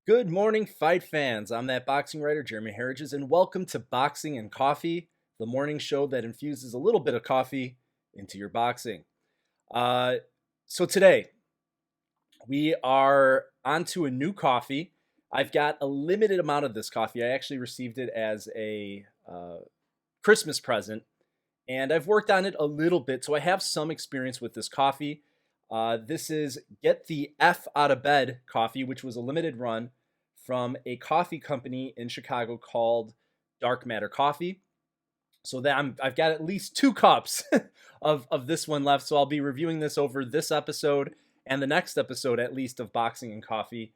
Good morning, fight fans. I'm that boxing writer, Jeremy Harridges, and welcome to Boxing and Coffee, the morning show that infuses a little bit of coffee into your boxing. Uh, so today, we are onto a new coffee. I've got a limited amount of this coffee. I actually received it as a Christmas present, and I've worked on it a little bit, so I have some experience with this coffee. This is Get the F Out of Bed coffee, which was a limited run from a coffee company in Chicago called Dark Matter Coffee. So that I've got at least 2 cups of this one left. So I'll be reviewing this over this episode and the next episode, at least, of Boxing and Coffee.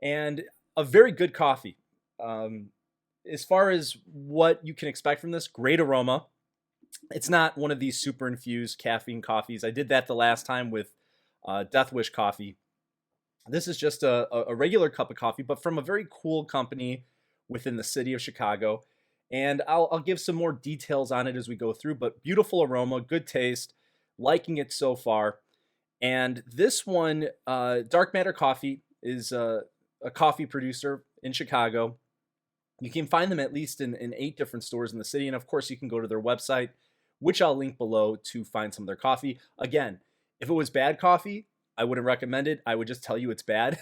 And a very good coffee. As far as what you can expect from this, great aroma. It's not one of these super infused caffeine coffees. I did that the last time with Death Wish coffee. This is just a regular cup of coffee, but from a very cool company within the city of Chicago. And I'll give some more details on it as we go through, but beautiful aroma, good taste, liking it so far. And this one, Dark Matter Coffee, is a coffee producer in Chicago. You can find them at least in 8 different stores in the city. And of course, you can go to their website, which I'll link below, to find some of their coffee. Again, if it was bad coffee, I wouldn't recommend it. I would just tell you it's bad.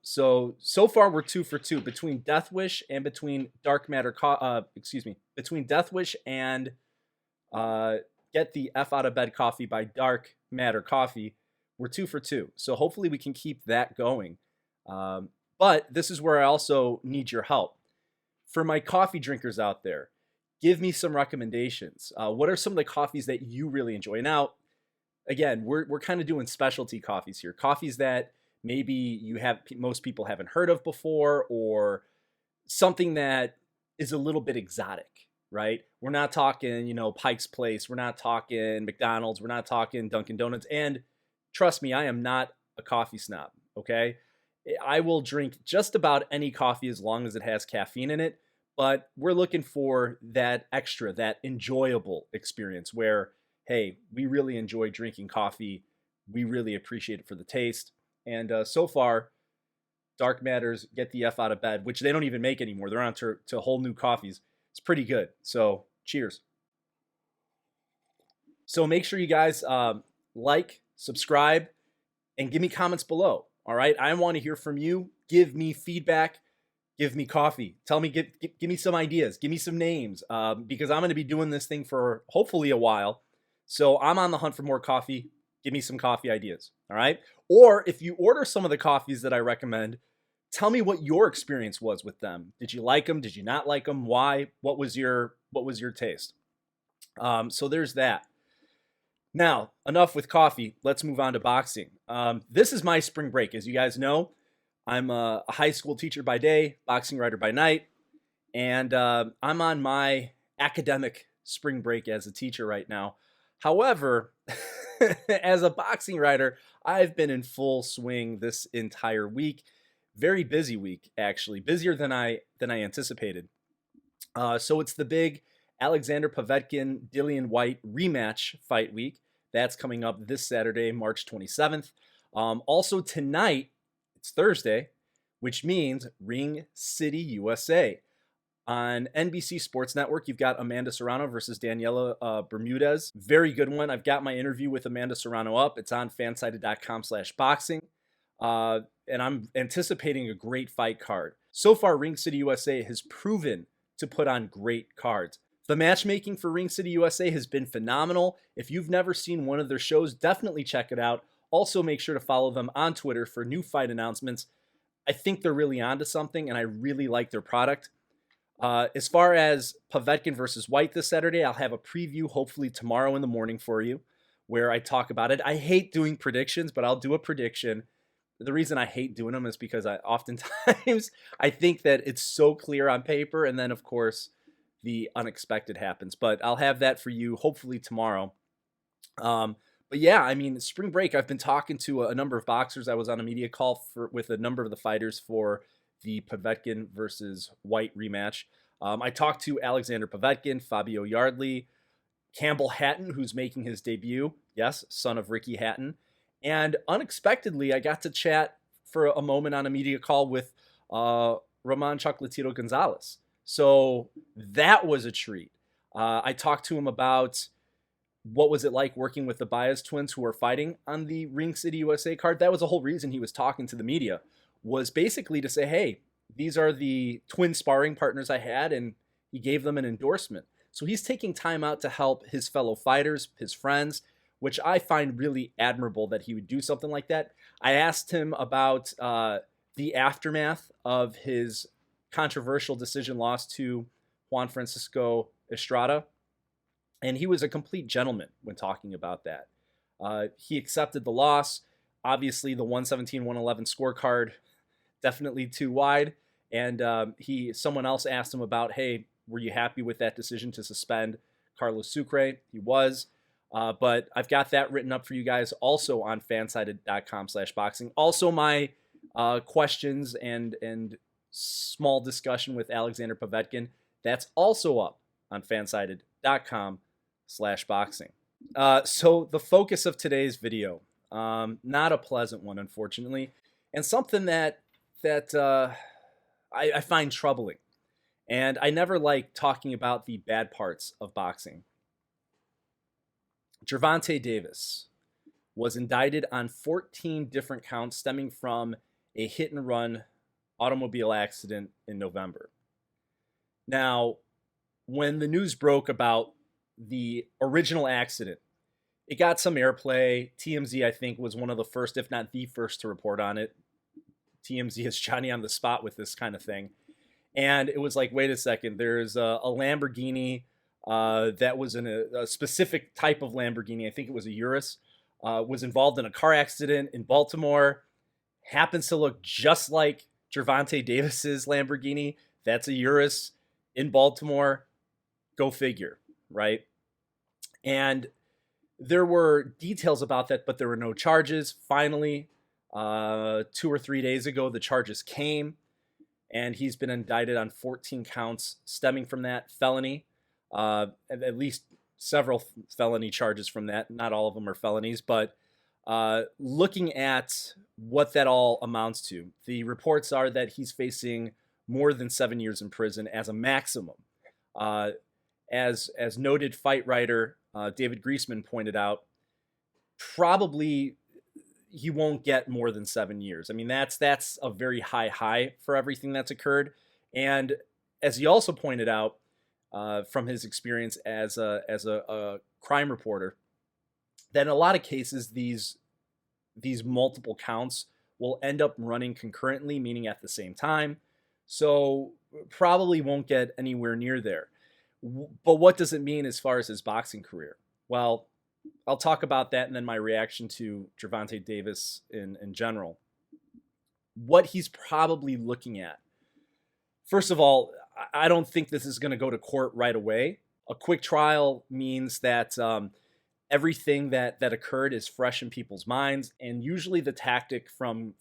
So far we're 2 for 2 between Death Wish and between between Death Wish and Get the F Out of Bed Coffee by Dark Matter Coffee. We're 2 for 2. So hopefully we can keep that going. But this is where I also need your help. For my coffee drinkers out there, give me some recommendations. What are some of the coffees that you really enjoy? Now, again, we're kind of doing specialty coffees here. Coffees that maybe most people haven't heard of before, or something that is a little bit exotic, right? We're not talking, Pike's Place. We're not talking McDonald's. We're not talking Dunkin' Donuts. And trust me, I am not a coffee snob, okay? I will drink just about any coffee as long as it has caffeine in it, but we're looking for that extra, that enjoyable experience where, hey, we really enjoy drinking coffee. We really appreciate it for the taste. And so far, Dark Matters Get the F Out of Bed, which they don't even make anymore. They're on to whole new coffees. It's pretty good. So cheers. So make sure you guys like, subscribe, and give me comments below. All right. I want to hear from you. Give me feedback. Give me coffee. Tell me, give me some ideas. Give me some names, because I'm going to be doing this thing for hopefully a while. So I'm on the hunt for more coffee. Give me some coffee ideas. All right. Or if you order some of the coffees that I recommend, tell me what your experience was with them. Did you like them? Did you not like them? Why? What was your taste? So there's that. Now, enough with coffee. Let's move on to boxing. This is my spring break. As you guys know, I'm a high school teacher by day, boxing writer by night, and I'm on my academic spring break as a teacher right now. However, as a boxing writer, I've been in full swing this entire week. Very busy week, actually, busier than I anticipated. So it's the big Alexander Povetkin Dillian White rematch fight week. That's coming up this Saturday, March 27th. Also tonight, it's Thursday, which means Ring City, USA. On NBC Sports Network, you've got Amanda Serrano versus Daniela Bermudez. Very good one. I've got my interview with Amanda Serrano up. It's on fansided.com/boxing. And I'm anticipating a great fight card. So far, Ring City USA has proven to put on great cards. The matchmaking for Ring City USA has been phenomenal. If you've never seen one of their shows, definitely check it out. Also, make sure to follow them on Twitter for new fight announcements. I think they're really onto something, and I really like their product. As far as Povetkin versus White this Saturday, I'll have a preview hopefully tomorrow in the morning for you where I talk about it. I hate doing predictions, but I'll do a prediction. The reason I hate doing them is because I oftentimes I think that it's so clear on paper, and then of course the unexpected happens. But I'll have that for you hopefully tomorrow. But yeah, I mean, spring break, I've been talking to a number of boxers. I was on a media call with a number of the fighters for the Povetkin versus White rematch. I talked to Alexander Povetkin, Fabio Yardley, Campbell Hatton, who's making his debut. Yes, son of Ricky Hatton. And unexpectedly, I got to chat for a moment on a media call with Ramon Chocolatito Gonzalez. So that was a treat. I talked to him about what was it like working with the Baez twins who were fighting on the Ring City USA card. That was the whole reason he was talking to the media, was basically to say, hey, these are the twin sparring partners I had, and he gave them an endorsement. So he's taking time out to help his fellow fighters, his friends, which I find really admirable that he would do something like that. I asked him about the aftermath of his controversial decision loss to Juan Francisco Estrada, and he was a complete gentleman when talking about that. He accepted the loss. Obviously, the 117-111 scorecard, definitely too wide. And someone else asked him about, hey, were you happy with that decision to suspend Carlos Sucre? He was. But I've got that written up for you guys also on fansided.com/boxing. Also, my questions and small discussion with Alexander Povetkin, that's also up on fansided.com/boxing. So the focus of today's video, not a pleasant one, unfortunately, and something that I find troubling. And I never like talking about the bad parts of boxing. Gervonta Davis was indicted on 14 different counts stemming from a hit-and-run automobile accident in November. Now, when the news broke about the original accident, it got some airplay. TMZ, I think, was one of the first, if not the first, to report on it. TMZ is Johnny on the spot with this kind of thing. And it was like, wait a second, there's a Lamborghini that was in a specific type of Lamborghini. I think it was a Urus, was involved in a car accident in Baltimore. Happens to look just like Gervonta Davis's Lamborghini. That's a Urus in Baltimore. Go figure, right? And there were details about that, but there were no charges. Finally, 2 or 3 days ago, the charges came, and he's been indicted on 14 counts stemming from that felony. At least several felony charges from that. Not all of them are felonies, but looking at what that all amounts to, the reports are that he's facing more than 7 years in prison as a maximum. As noted fight writer David Griesman pointed out, probably he won't get more than 7 years. I mean, that's a very high for everything that's occurred. And as he also pointed out, from his experience as a crime reporter, that in a lot of cases these multiple counts will end up running concurrently, meaning at the same time. So probably won't get anywhere near there. But what does it mean as far as his boxing career? Well, I'll talk about that and then my reaction to Gervonta Davis in general. What he's probably looking at. First of all, I don't think this is going to go to court right away. A quick trial means that everything that occurred is fresh in people's minds. And usually the tactic from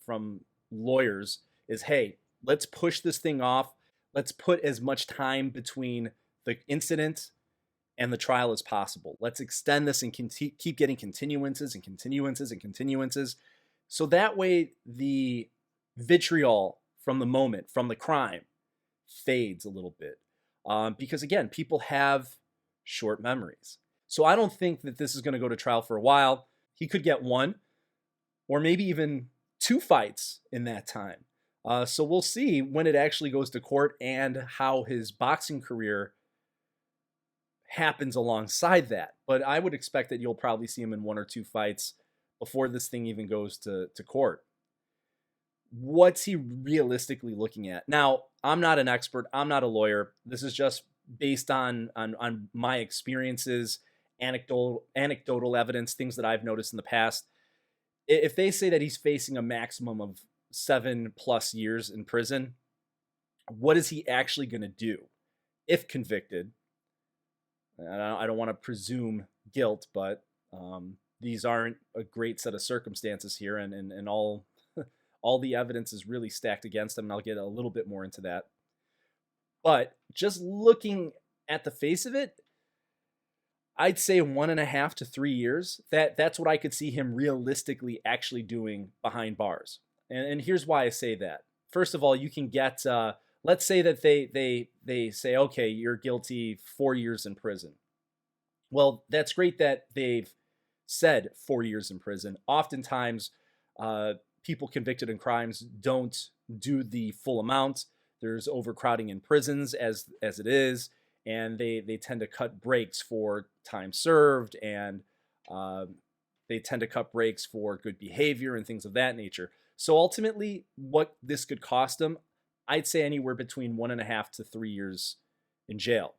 lawyers is, hey, let's push this thing off. Let's put as much time between the incident and the trial as possible. Let's extend this and keep getting continuances and continuances and continuances. So that way the vitriol from the moment, from the crime, fades a little bit. Because again, people have short memories. So I don't think that this is going to go to trial for a while. He could get 1 or maybe even 2 fights in that time. So we'll see when it actually goes to court and how his boxing career happens alongside that. But I would expect that you'll probably see him in 1 or 2 fights before this thing even goes to court. What's he realistically looking at? Now, I'm not an expert. I'm not a lawyer. This is just based on my experiences, anecdotal evidence, things that I've noticed in the past. If they say that he's facing a maximum of 7+ years in prison, what is he actually going to do if convicted? I don't want to presume guilt, but these aren't a great set of circumstances here, and all the evidence is really stacked against him, and I'll get a little bit more into that. But just looking at the face of it, I'd say 1.5 to 3 years. That's what I could see him realistically actually doing behind bars. And here's why I say that. First of all, you can get, let's say that they say, okay, you're guilty, 4 years in prison. Well, that's great that they've said 4 years in prison. Oftentimes, people convicted in crimes don't do the full amount. There's overcrowding in prisons as it is, and they tend to cut breaks for time served, and they tend to cut breaks for good behavior and things of that nature. So ultimately, what this could cost him, I'd say anywhere between 1.5 to 3 years in jail,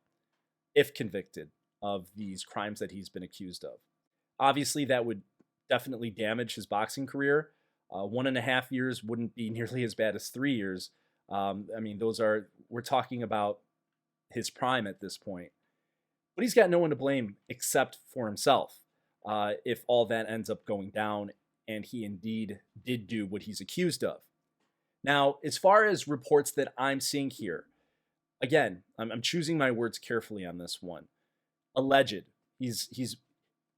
if convicted of these crimes that he's been accused of. Obviously, that would definitely damage his boxing career. 1.5 years wouldn't be nearly as bad as 3 years. I mean, we're talking about his prime at this point. But he's got no one to blame except for himself if all that ends up going down and he indeed did do what he's accused of. Now, as far as reports that I'm seeing here, again, I'm choosing my words carefully on this one. Alleged. He's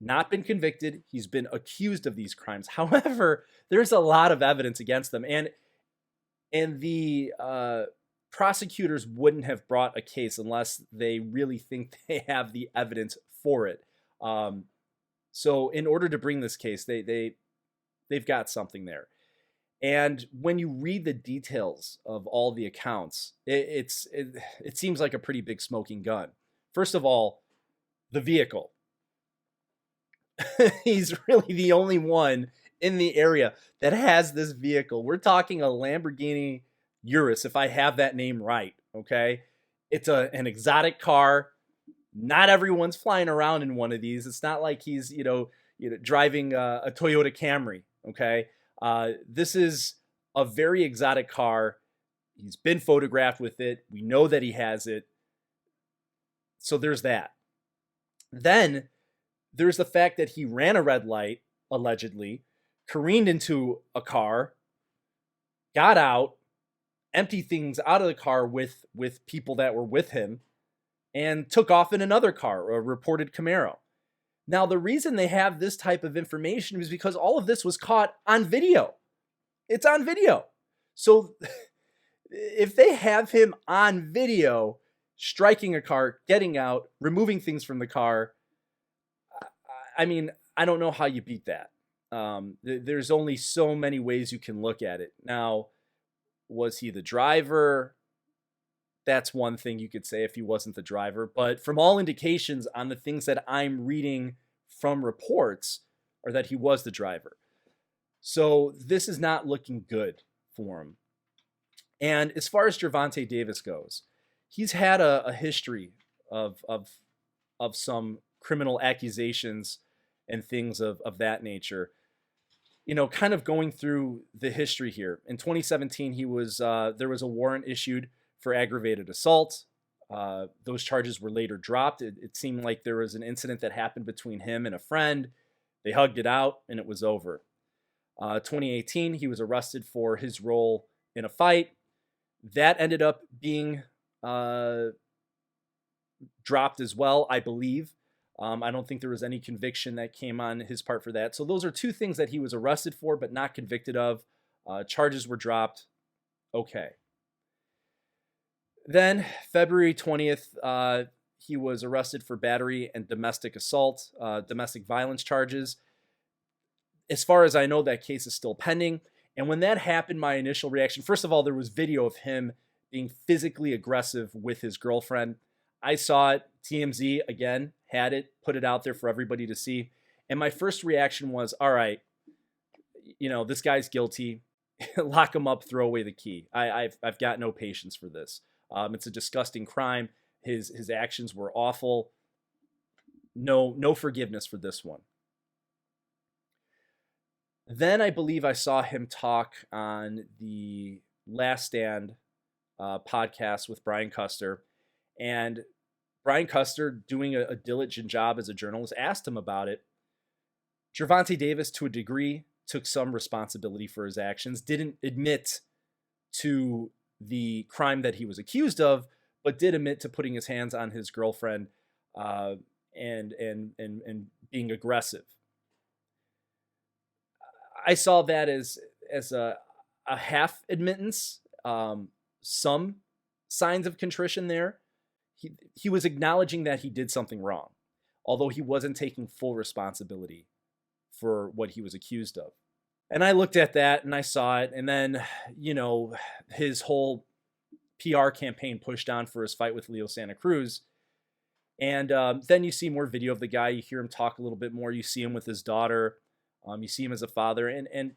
not been convicted. He's been accused of these crimes. However, there's a lot of evidence against them. And the prosecutors wouldn't have brought a case unless they really think they have the evidence for it. So in order to bring this case, they've got something there. And when you read the details of all the accounts, it seems like a pretty big smoking gun. First of all, the vehicle. He's really the only one in the area that has this vehicle. We're talking a Lamborghini Urus, if I have that name right, okay? It's an exotic car. Not everyone's flying around in one of these. It's not like he's, driving a Toyota Camry, okay? This is a very exotic car. He's been photographed with it. We know that he has it. So there's that. Then there's the fact that he ran a red light, allegedly, careened into a car, got out, emptied things out of the car with people that were with him, and took off in another car, a reported Camaro. Now, the reason they have this type of information is because all of this was caught on video. It's on video. So if they have him on video striking a car, getting out, removing things from the car, I mean, I don't know how you beat that. There's only so many ways you can look at it. Now, was he the driver? That's one thing you could say if he wasn't the driver. But from all indications on the things that I'm reading from reports are that he was the driver. So this is not looking good for him. And as far as Gervonta Davis goes, he's had a history of some criminal accusations and things of that nature. Kind of going through the history here. In 2017, there was a warrant issued for aggravated assault. Those charges were later dropped. It seemed like there was an incident that happened between him and a friend. They hugged it out and it was over. 2018, he was arrested for his role in a fight. That ended up being dropped as well, I believe. I don't think there was any conviction that came on his part for that. So those are two things that he was arrested for but not convicted of. Charges were dropped. Okay. Then February 20th, he was arrested for battery and domestic assault, domestic violence charges. As far as I know, that case is still pending. And when that happened, my initial reaction, first of all, there was video of him being physically aggressive with his girlfriend. I saw it. TMZ, again, had it, put it out there for everybody to see. And my first reaction was, all right, this guy's guilty. Lock him up, throw away the key. I've got no patience for this. It's a disgusting crime. His actions were awful. No forgiveness for this one. Then I believe I saw him talk on the Last Stand podcast with Brian Custer. And Brian Custer, doing a diligent job as a journalist, asked him about it. Gervonta Davis, to a degree, took some responsibility for his actions, didn't admit to the crime that he was accused of, but did admit to putting his hands on his girlfriend and being aggressive. I saw that as a half admittance, some signs of contrition there. He was acknowledging that he did something wrong, although he wasn't taking full responsibility for what he was accused of. And I looked at that and I saw it. And then, his whole PR campaign pushed on for his fight with Leo Santa Cruz. And then you see more video of the guy. You hear him talk a little bit more. You see him with his daughter. You see him as a father. And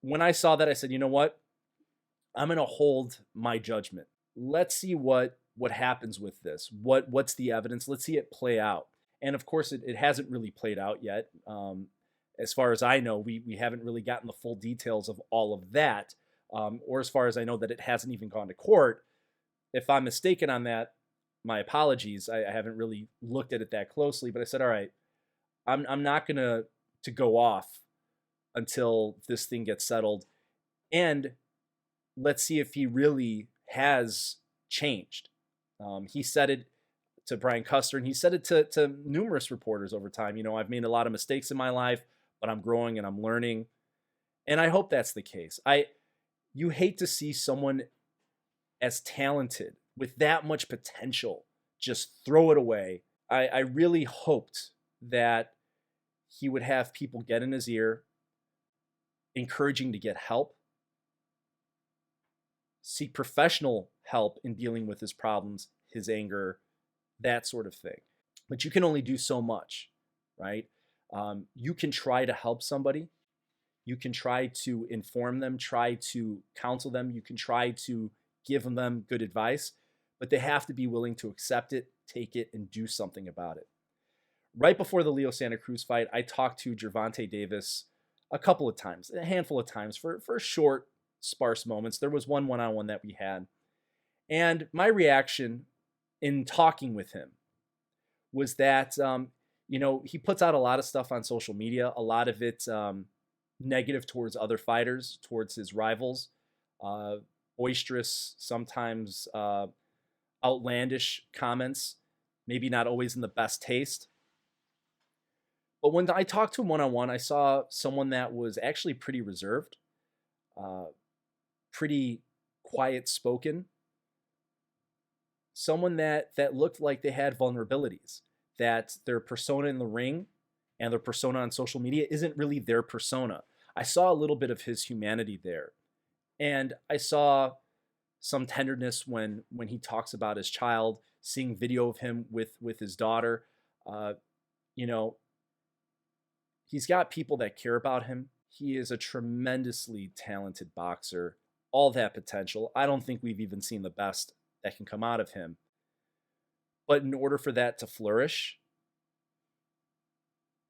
when I saw that, I said, you know what? I'm going to hold my judgment. Let's see what happens with this. What's the evidence? Let's see it play out. And of course, it hasn't really played out yet. As far as I know, we haven't really gotten the full details of all of that. Or as far as I know, that it hasn't even gone to court. If I'm mistaken on that, my apologies. I haven't really looked at it that closely, but I said, all right, I'm not going to go off until this thing gets settled. And let's see if he really has changed. He said it to Brian Custer, and he said it to numerous reporters over time. I've made a lot of mistakes in my life, but I'm growing and I'm learning. And I hope that's the case. You hate to see someone as talented with that much potential just throw it away. I really hoped that he would have people get in his ear, encouraging to get help, seek professional help in dealing with his problems, his anger, that sort of thing. But you can only do so much, right? You can try to help somebody. You can try to inform them, try to counsel them. You can try to give them good advice, but they have to be willing to accept it, take it, and do something about it. Right before the Leo Santa Cruz fight, I talked to Gervonta Davis a couple of times, a handful of times for short, sparse moments. There was one-on-one that we had. And my reaction in talking with him was that, he puts out a lot of stuff on social media, a lot of it negative towards other fighters, towards his rivals, boisterous, sometimes outlandish comments, maybe not always in the best taste. But when I talked to him one-on-one, I saw someone that was actually pretty reserved, pretty quiet-spoken, someone that looked like they had vulnerabilities, that their persona in the ring and their persona on social media isn't really their persona. I saw a little bit of his humanity there. And I saw some tenderness when he talks about his child, seeing video of him with his daughter. He's got people that care about him. He is a tremendously talented boxer, all that potential. I don't think we've even seen the best that can come out of him. But in order for that to flourish,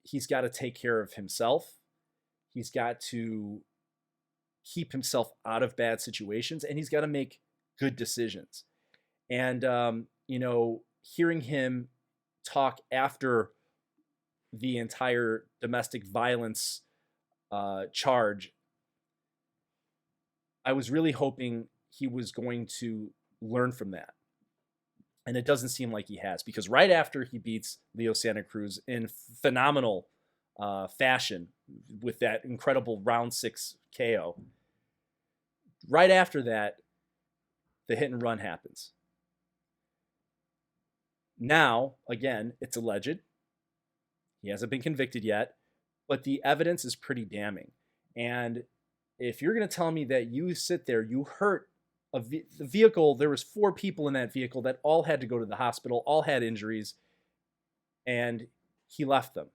he's got to take care of himself. He's got to keep himself out of bad situations, and he's got to make good decisions. And, hearing him talk after the entire domestic violence charge, I was really hoping he was going to learn from that. And it doesn't seem like he has, because right after he beats Leo Santa Cruz in phenomenal fashion with that incredible round 6 KO, right after that, the hit and run happens. Now, again, it's alleged. He hasn't been convicted yet, but the evidence is pretty damning. And if you're going to tell me that you sit there, you hurt the vehicle, there was 4 people in that vehicle that all had to go to the hospital, all had injuries, and he left them.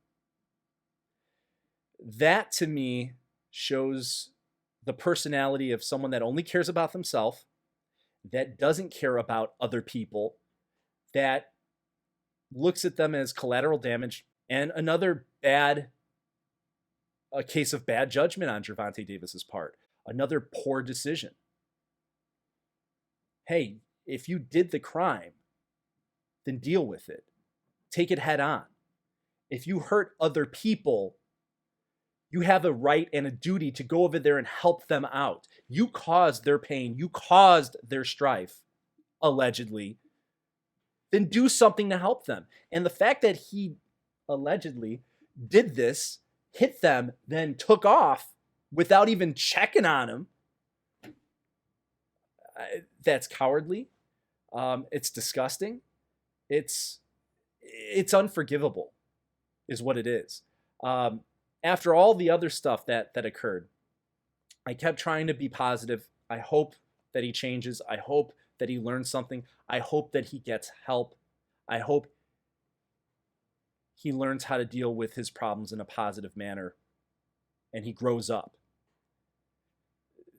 That, to me, shows the personality of someone that only cares about themselves, that doesn't care about other people, that looks at them as collateral damage, and another a case of bad judgment on Gervonta Davis's part. Another poor decision. Hey, if you did the crime, then deal with it. Take it head on. If you hurt other people, you have a right and a duty to go over there and help them out. You caused their pain. You caused their strife, allegedly. Then do something to help them. And the fact that he allegedly did this, hit them, then took off without even checking on them, That's cowardly. It's disgusting. It's unforgivable, is what it is. After all the other stuff that occurred, I kept trying to be positive. I hope that he changes. I hope that he learns something. I hope that he gets help. I hope he learns how to deal with his problems in a positive manner and he grows up.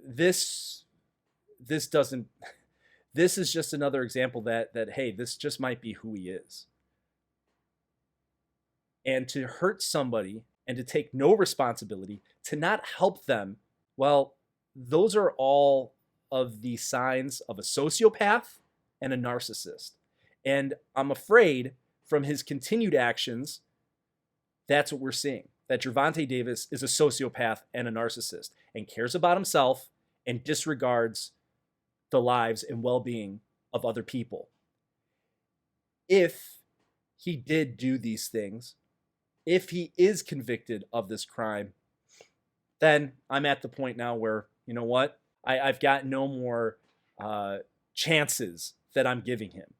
This doesn't this is just another example that hey, this just might be who he is. And to hurt somebody and to take no responsibility, to not help them, well, those are all of the signs of a sociopath and a narcissist. And I'm afraid from his continued actions, that's what we're seeing. That Gervonta Davis is a sociopath and a narcissist and cares about himself and disregards the lives and well-being of other people. If he did do these things, if he is convicted of this crime, then I'm at the point now where, you know what? I've got no more chances that I'm giving him.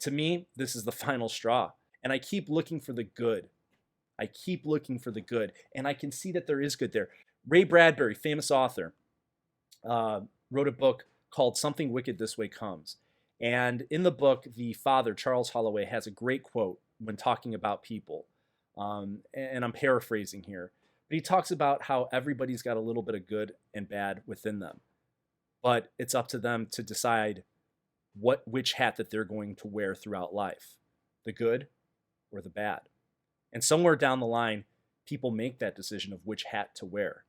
To me, this is the final straw. And I keep looking for the good. I keep looking for the good. And I can see that there is good there. Ray Bradbury, famous author, wrote a book called Something Wicked This Way Comes. And in the book, the father, Charles Holloway, has a great quote when talking about people. And I'm paraphrasing here. But he talks about how everybody's got a little bit of good and bad within them. But it's up to them to decide which hat that they're going to wear throughout life, the good or the bad. And somewhere down the line, people make that decision of which hat to wear.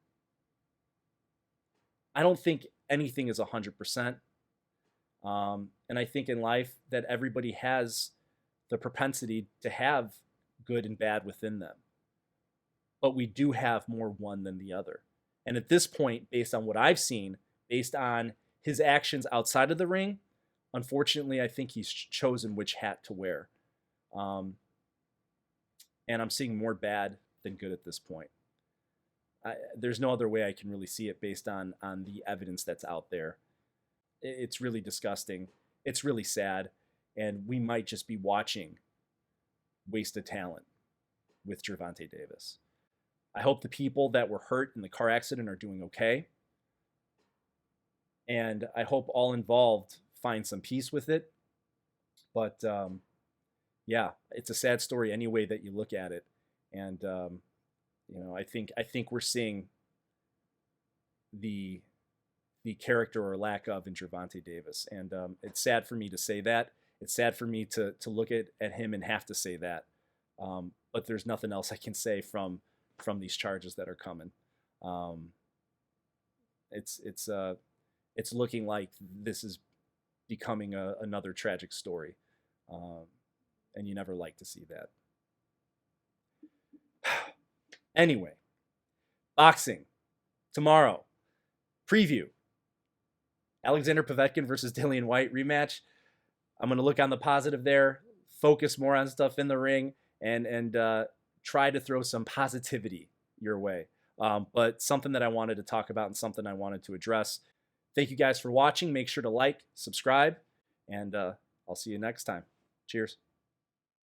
I don't think anything is 100%. And I think in life that everybody has the propensity to have good and bad within them. But we do have more one than the other. And at this point, based on what I've seen, based on his actions outside of the ring, unfortunately, I think he's chosen which hat to wear. And I'm seeing more bad than good at this point. There's no other way I can really see it based on the evidence that's out there. It's really disgusting. It's really sad. And we might just be watching wasted talent with Gervonta Davis. I hope the people that were hurt in the car accident are doing okay. And I hope all involved find some peace with it. But yeah, it's a sad story any way that you look at it. And I think we're seeing the character or lack of in Gervonta Davis. And it's sad for me to say that. It's sad for me to look at him and have to say that. But there's nothing else I can say from these charges that are coming. It's looking like this is becoming another tragic story. And you never like to see that. Anyway, boxing tomorrow. Preview. Alexander Povetkin versus Dillian White rematch. I'm going to look on the positive there, focus more on stuff in the ring, and try to throw some positivity your way. But something that I wanted to talk about and something I wanted to address. Thank you guys for watching. Make sure to like, subscribe, and I'll see you next time. Cheers.